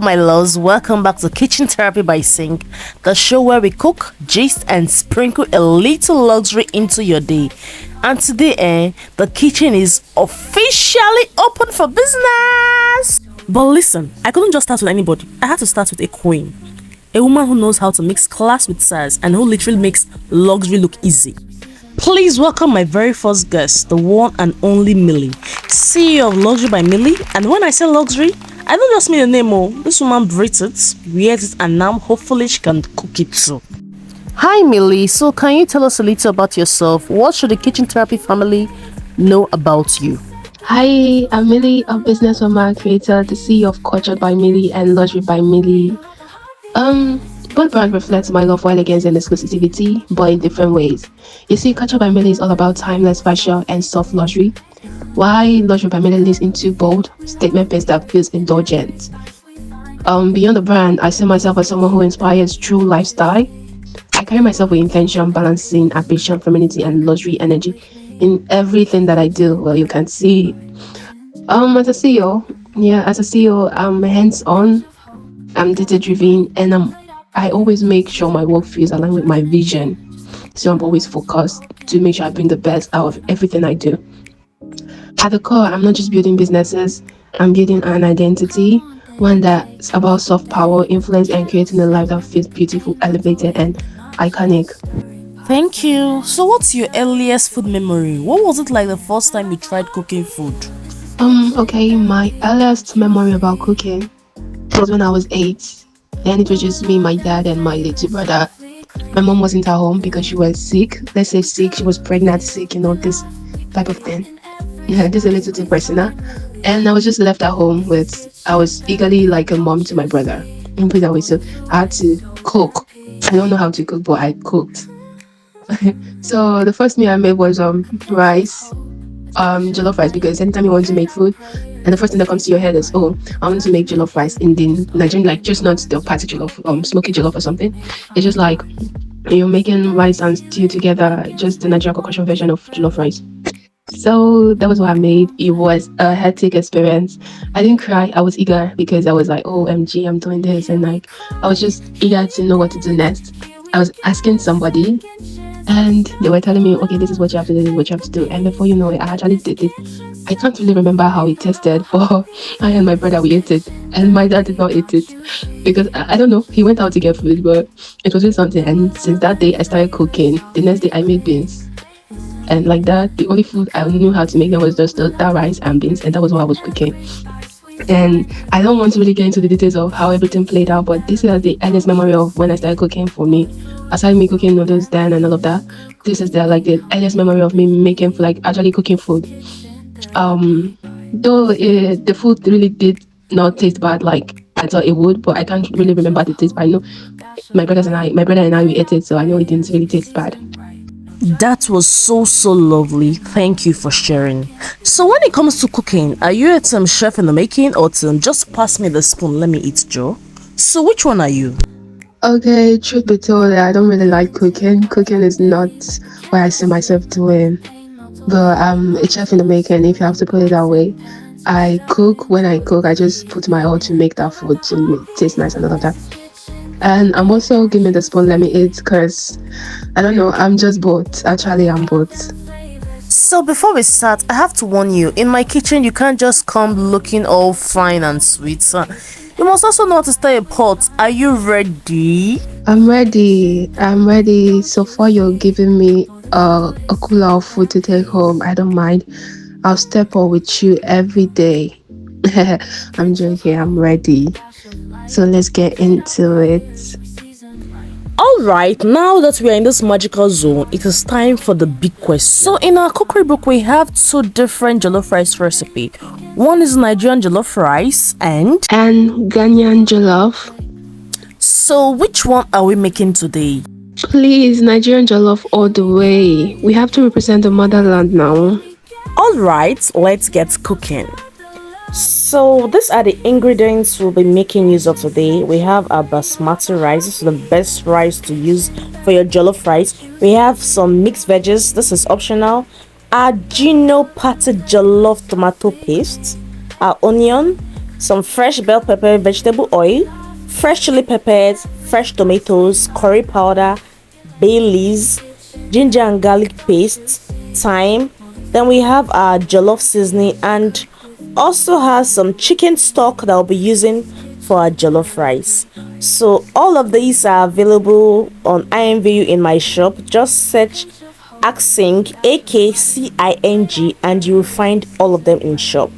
my loves? Welcome back to Kitchen Therapy by CING, the show where we cook, gist, and sprinkle a little luxury into your day. And today, the kitchen is officially open for business. But listen, I couldn't just start with anybody. I had to start with a queen. A woman who knows how to mix class with size and who literally makes luxury look easy. Please welcome my very first guest, the one and only Millie, CEO of Luxury by Millie. And when I say luxury, I don't just mean the name. This woman breathes it, wears it, and now hopefully she can cook it too. Hi Millie, so can you tell us a little about yourself? What should the Kitchen Therapy family know about you? Hi, I'm Millie, a businesswoman, creator, the CEO of Culture by Millie and Luxury by Millie. Both brands reflect my love for elegance and exclusivity, but in different ways. You see, Culture by Millie is all about timeless fashion and soft luxury, while Luxury by Millie leans into bold, statement piece that feels indulgent. Beyond the brand, I see myself as someone who inspires true lifestyle. I carry myself with intention, balancing ambition, femininity, and luxury energy in everything that I do. Well, you can see. As a CEO, I'm hands-on, I'm data-driven, and I always make sure my work feels aligned with my vision. So I'm always focused to make sure I bring the best out of everything I do. At the core, I'm not just building businesses, I'm building an identity, one that's about soft power, influence, and creating a life that feels beautiful, elevated, and iconic. Thank you. So what's your earliest food memory? What was it like the first time you tried cooking food? Okay, my earliest memory about cooking was when I was 8. And it was just me, my dad, and my little brother. My mom wasn't at home because she was sick. Let's say sick, she was pregnant, sick, this type of thing. Yeah, this is a little too personal. And I was just left at home I was eagerly like a mom to my brother. In that way, so I had to cook. I don't know how to cook, but I cooked. So the first meal I made was rice, jollof rice, because anytime you want to make food, and the first thing that comes to your head is, I want to make jollof rice in the Nigerian, like just not the party jollof, smoky jollof or something. It's just like you're making rice and stew together, just the Nigerian concoction version of jollof rice. So that was what I made. It was a hectic experience. I didn't cry. I was eager because I was like, OMG, I'm doing this. And I was just eager to know what to do next. I was asking somebody and they were telling me, okay, this is what you have to do, this is what you have to do. And before you know it, I actually did it. I can't really remember how it tasted, but I and my brother, we ate it. And my dad did not eat it because I don't know, he went out to get food, but it was just something. And since that day, I started cooking. The next day, I made beans. And like that, the only food I knew how to make that was just that rice and beans, and that was what I was cooking. And I don't want to really get into the details of how everything played out, but this is the earliest memory of when I started cooking for me. Aside me cooking noodles then and all of that, this is the earliest memory of me making food, like actually cooking food. Though the food really did not taste bad like I thought it would, but I can't really remember the taste. But I know my brother and I we ate it, so I know it didn't really taste bad. That was so lovely. Thank you for sharing. So when it comes to cooking, are you a team chef in the making or team just pass me the spoon, let me eat, Joe? So which one are you? Okay, truth be told, I don't really like cooking. Cooking is not what I see myself doing. But I'm a chef in the making, if you have to put it that way. I cook. When I cook, I just put my all to make that food to taste nice and all of that. And I'm also giving the spoon, let me eat, because I don't know, I'm just both. Actually, I'm both. So before we start, I have to warn you, in my kitchen, you can't just come looking all fine and sweet. You must also know how to stir a pot. Are you ready? I'm ready. So far, you're giving me a cooler of food to take home. I don't mind. I'll step up with you every day. I'm joking. I'm ready. So let's get into it. Alright, now that we are in this magical zone, it is time for the big question. So in our cookery book, we have 2 different jollof rice recipes. One is Nigerian Jollof Rice and Ghanaian Jollof. So which one are we making today? Please, Nigerian Jollof all the way. We have to represent the motherland now. Alright, let's get cooking. So these are the ingredients we'll be making use of today. We have our basmati rice. This is the best rice to use for your jollof rice. We have some mixed veggies. This is optional. Our Gino patty jollof tomato paste, our onion, some fresh bell pepper, vegetable oil, fresh chili peppers, fresh tomatoes, curry powder, bay leaves, ginger and garlic paste, thyme. Then we have our jollof seasoning and also has some chicken stock that I'll be using for our jollof rice. So all of these are available on IMVU in my shop. Just search CING, AKCING, and you will find all of them in shop.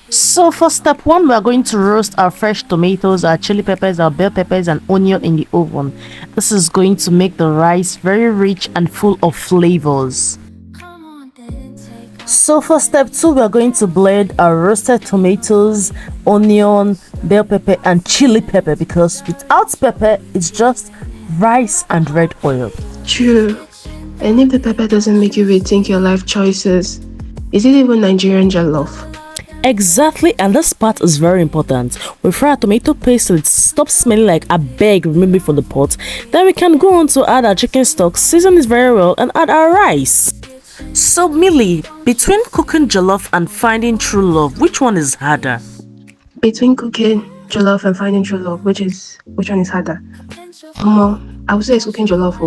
So for step 1, we are going to roast our fresh tomatoes, our chili peppers, our bell peppers and onion in the oven. This is going to make the rice very rich and full of flavors. So for step 2, we are going to blend our roasted tomatoes, onion, bell pepper and chili pepper, because without pepper it's just rice and red oil. True. And if the pepper doesn't make you rethink your life choices, is it even Nigerian jollof? Exactly, and this part is very important. We fry our tomato paste till it stops smelling like a bag removed from the pot. Then we can go on to add our chicken stock, season it very well and add our rice. So Millie, between cooking jollof and finding true love, which one is harder? Between cooking jollof and finding true love, which one is harder? I would say it's cooking jollof.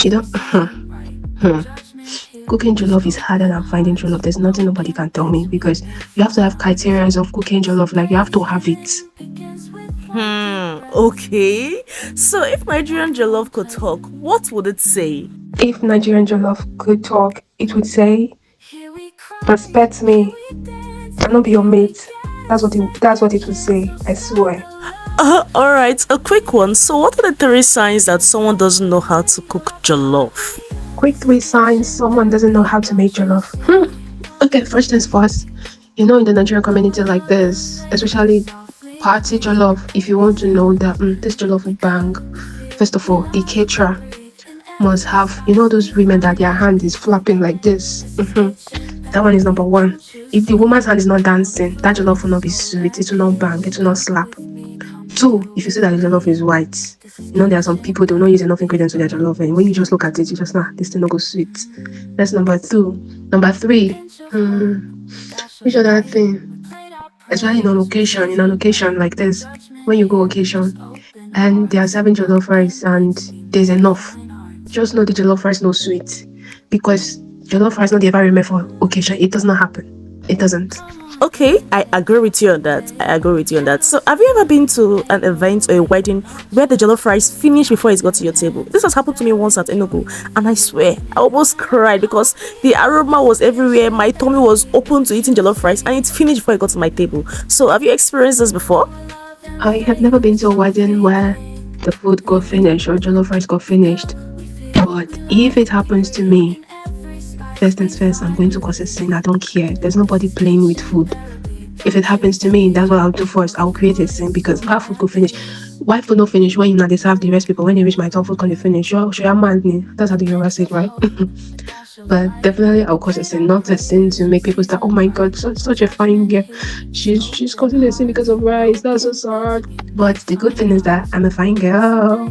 You don't. Cooking jollof is harder than finding true love. There's nothing nobody can tell me, because you have to have criteria of cooking jollof. Like, you have to have it. Okay. So if Nigerian jollof could talk, what would it say? If Nigerian jollof could talk, it would say, respect me, I'll not be your mate. That's what it would say, I swear. Alright, a quick one. So what are the 3 signs that someone doesn't know how to cook jollof? Quick 3 signs someone doesn't know how to make jollof. Okay, first things first. In the Nigerian community like this, especially party jollof, if you want to know that this jollof will bang, first of all, the caterer must have, those women that their hand is flapping like this. That one is number 1. If the woman's hand is not dancing, that jollof will not be sweet, it will not bang, it will not slap. 2, if you see that the jollof is white, there are some people, they will not use enough ingredients to their jollof, and when you just look at it, you just this thing not go sweet. That's number 2. Number 3, which other thing? Especially in an occasion like this, when you go occasion and they are serving jollof rice and there's enough, just know the jollof rice no sweet, because jollof rice not the environment for occasion. It does not happen. It doesn't. Okay, I agree with you on that. So have you ever been to an event or a wedding where the jollof rice finished before it got to your table? This has happened to me once at Enugu, and I swear I almost cried because the aroma was everywhere. My tummy was open to eating jollof rice and it finished before it got to my table. So have you experienced this before? I have never been to a wedding where the food got finished or jollof rice got finished, but if it happens to me, first things first, I'm going to cause a scene. I don't care. There's nobody playing with food. If it happens to me, that's what I'll do first. I'll create a scene, because our food could finish. Why food not finish when you know they serve the rest people? When they reach my turn, food can finish. Sure, that's how the Yoruba say it, right? But definitely I'll cause a scene, not a scene to make people start, oh my god, such a fine girl. She's causing a scene because of rice. That's so sad. But the good thing is that I'm a fine girl.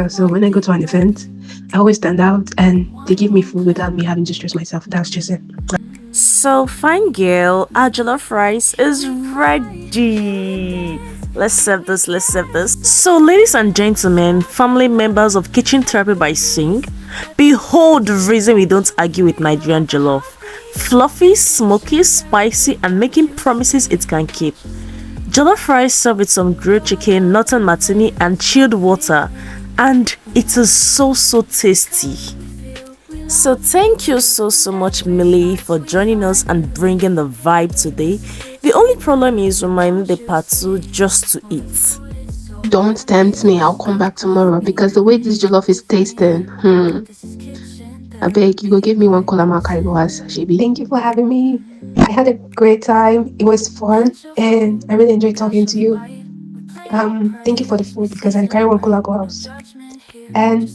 So when I go to an event, I always stand out and they give me food without me having to stress myself. That's just it. So fine girl, our jollof rice is ready. Let's serve this. So ladies and gentlemen, family members of Kitchen Therapy by CING, behold the reason we don't argue with Nigerian jollof. Fluffy, smoky, spicy and making promises it can keep. Jollof rice served with some grilled chicken, nut and martini and chilled water, and it is so tasty. So thank you so much, Millie, for joining us and bringing the vibe today. The only problem is we might need a part 2 just to eat. Don't tempt me. I'll come back tomorrow, because the way this jollof is tasting, I beg you, go give me one kola makaiboas, Shebi. Thank you for having me. I had a great time. It was fun, and I really enjoyed talking to you. Thank you for the food, because I carry one kola go house. And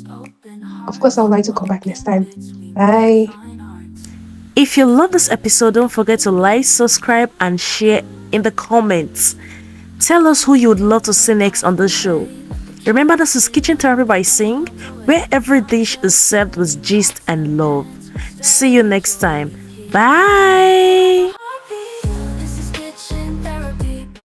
of course, I would like to come back next time. Bye. If you love this episode, don't forget to like, subscribe and share in the comments. Tell us who you would love to see next on this show. Remember, this is Kitchen Therapy by CING, where every dish is served with gist and love. See you next time. Bye.